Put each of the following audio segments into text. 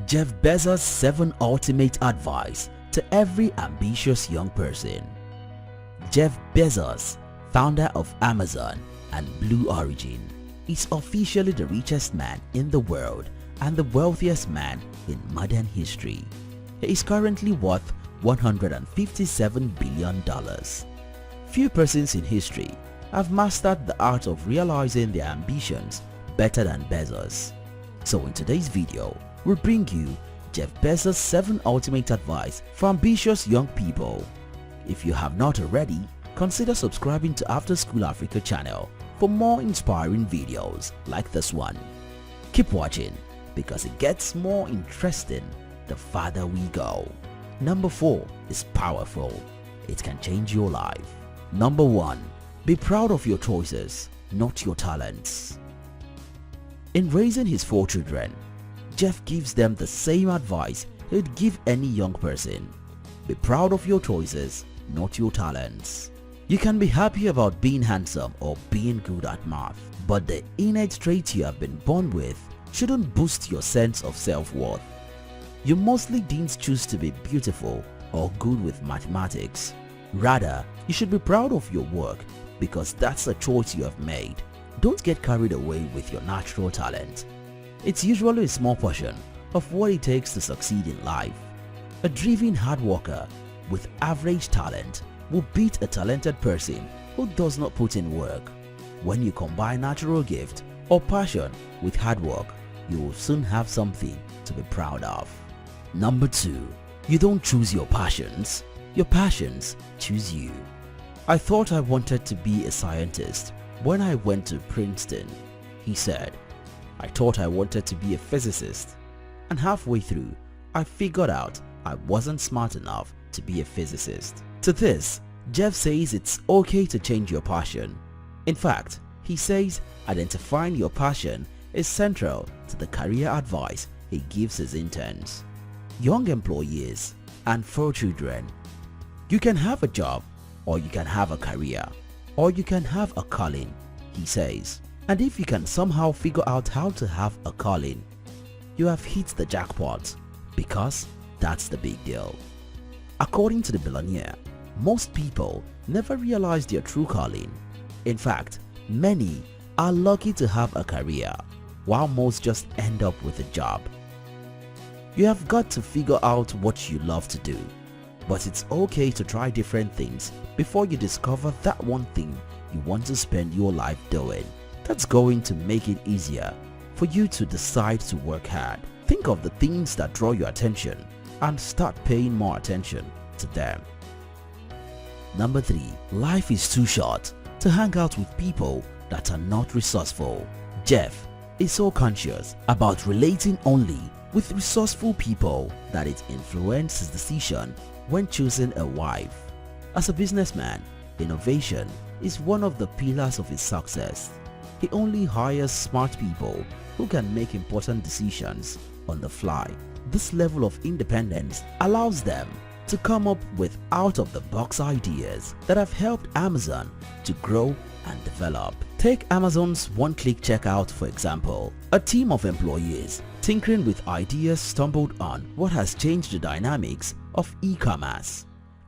Jeff Bezos' 7 ultimate advice to every ambitious young person. Jeff Bezos, founder of Amazon and Blue Origin, is officially the richest man in the world and the wealthiest man in modern history. He is currently worth $157 billion. Few persons in history have mastered the art of realizing their ambitions better than Bezos. So in today's video, we'll bring you Jeff Bezos' 7 ultimate advice for ambitious young people. If you have not already, consider subscribing to After School Africa channel for more inspiring videos like this one. Keep watching because it gets more interesting the farther we go. Number 4 is powerful. It can change your life. Number 1. Be proud of your choices, not your talents. In raising his 4 children, Jeff gives them the same advice he would give any young person. Be proud of your choices, not your talents. You can be happy about being handsome or being good at math, but the innate traits you have been born with shouldn't boost your sense of self-worth. You mostly didn't choose to be beautiful or good with mathematics. Rather, you should be proud of your work because that's a choice you have made. Don't get carried away with your natural talent. It's usually a small portion of what it takes to succeed in life. A driven hard worker with average talent will beat a talented person who does not put in work. When you combine natural gift or passion with hard work, you will soon have something to be proud of. Number 2. You don't choose your passions choose you. I thought I wanted to be a scientist when I went to Princeton, he said. I thought I wanted to be a physicist, and halfway through, I figured out I wasn't smart enough to be a physicist. To this, Jeff says it's okay to change your passion. In fact, he says identifying your passion is central to the career advice he gives his interns, young employees, and 4 children. You can have a job, or you can have a career, or you can have a calling, he says. And if you can somehow figure out how to have a calling, you have hit the jackpot, because that's the big deal. According to the billionaire, most people never realize their true calling. In fact, many are lucky to have a career, while most just end up with a job. You have got to figure out what you love to do, but it's okay to try different things before you discover that one thing you want to spend your life doing. That's going to make it easier for you to decide to work hard. Think of the things that draw your attention and start paying more attention to them. Number 3. Life is too short to hang out with people that are not resourceful. Jeff is so conscious about relating only with resourceful people that it influences his decision when choosing a wife. As a businessman, innovation is one of the pillars of his success. He only hires smart people who can make important decisions on the fly. This level of independence allows them to come up with out-of-the-box ideas that have helped Amazon to grow and develop. Take Amazon's one-click checkout for example. A team of employees tinkering with ideas stumbled on what has changed the dynamics of e-commerce.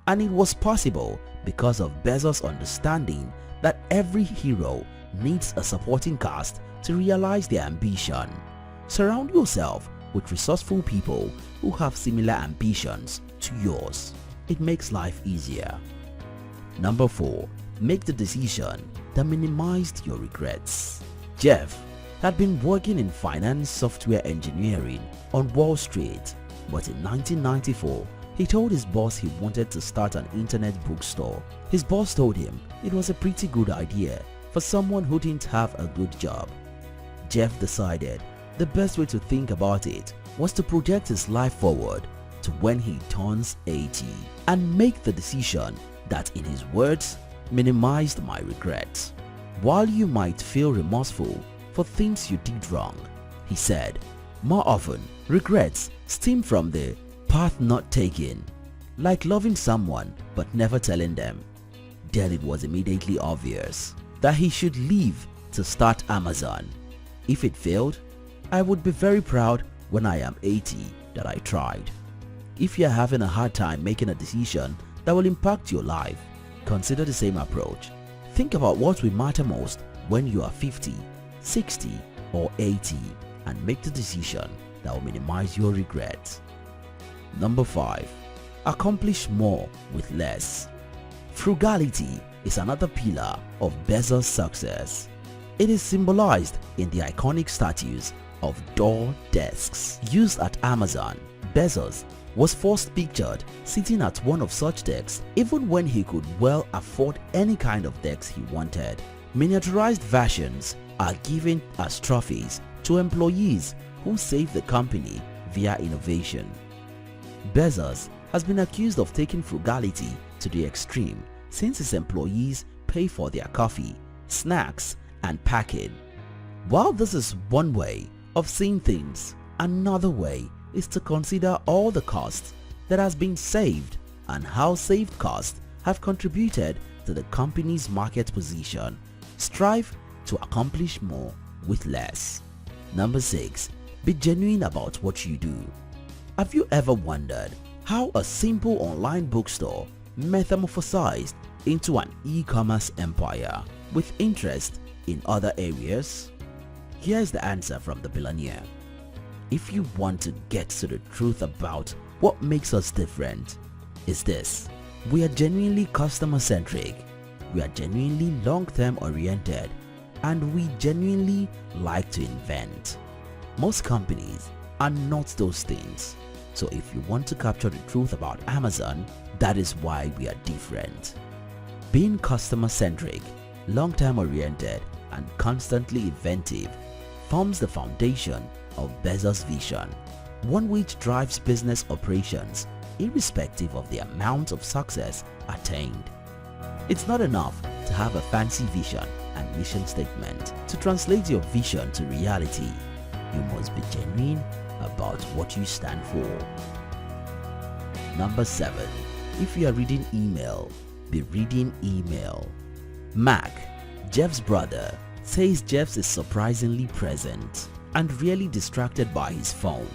And it was possible because of Bezos' understanding that every hero needs a supporting cast to realize their ambition. Surround yourself with resourceful people who have similar ambitions to yours. It makes life easier. Number 4. Make the decision that minimized your regrets. Jeff had been working in finance software engineering on Wall Street, but in 1994, he told his boss he wanted to start an internet bookstore. His boss told him it was a pretty good idea for someone who didn't have a good job. Jeff decided the best way to think about it was to project his life forward to when he turns 80 and make the decision that, in his words, minimized my regrets. While you might feel remorseful for things you did wrong, he said, more often regrets stem from the path not taken. like loving someone but never telling them. Then it was immediately obvious that he should leave to start Amazon. If it failed, I would be very proud when I am 80 that I tried. If you are having a hard time making a decision that will impact your life, consider the same approach. Think about what will matter most when you are 50, 60 or 80 and make the decision that will minimize your regrets. Number 5. Accomplish more with less. Frugality is another pillar of Bezos' success. It is symbolized in the iconic statues of door desks used at Amazon. Bezos was first pictured sitting at one of such desks even when he could well afford any kind of desk he wanted. Miniaturized versions are given as trophies to employees who saved the company via innovation. Bezos has been accused of taking frugality to the extreme since his employees pay for their coffee, snacks and packing. While this is one way of seeing things, another way is to consider all the costs that has been saved and how saved costs have contributed to the company's market position. Strive to accomplish more with less. Number 6. Be genuine about what you do. Have you ever wondered how a simple online bookstore metamorphosized into an e-commerce empire with interest in other areas? Here's the answer from the billionaire. If you want to get to the truth about what makes us different, is this: we are genuinely customer-centric, we are genuinely long-term oriented, and we genuinely like to invent. Most companies are not those things. So if you want to capture the truth about Amazon, that is why we are different. Being customer-centric, long-term oriented, and constantly inventive forms the foundation of Bezos' vision, one which drives business operations irrespective of the amount of success attained. It's not enough to have a fancy vision and mission statement to translate your vision to reality. You must be genuine about what you stand for. Number 7. If you are reading email, be reading email. Mac, Jeff's brother, says Jeff is surprisingly present and really distracted by his phone.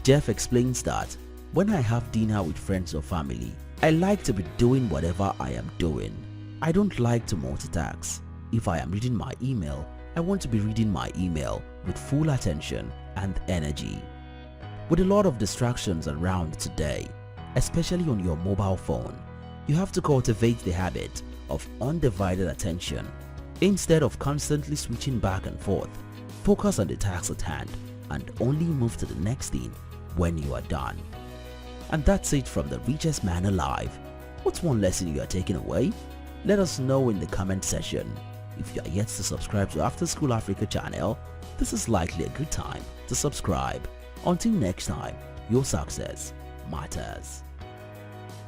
Jeff explains that, when I have dinner with friends or family, I like to be doing whatever I am doing. I don't like to multitask. If I am reading my email, I want to be reading my email with full attention and energy. With a lot of distractions around today, especially on your mobile phone, you have to cultivate the habit of undivided attention. Instead of constantly switching back and forth, focus on the task at hand and only move to the next thing when you are done. And that's it from the richest man alive. What's one lesson you are taking away? Let us know in the comment section. If you are yet to subscribe to After School Africa channel, this is likely a good time to subscribe. Until next time, your success matters.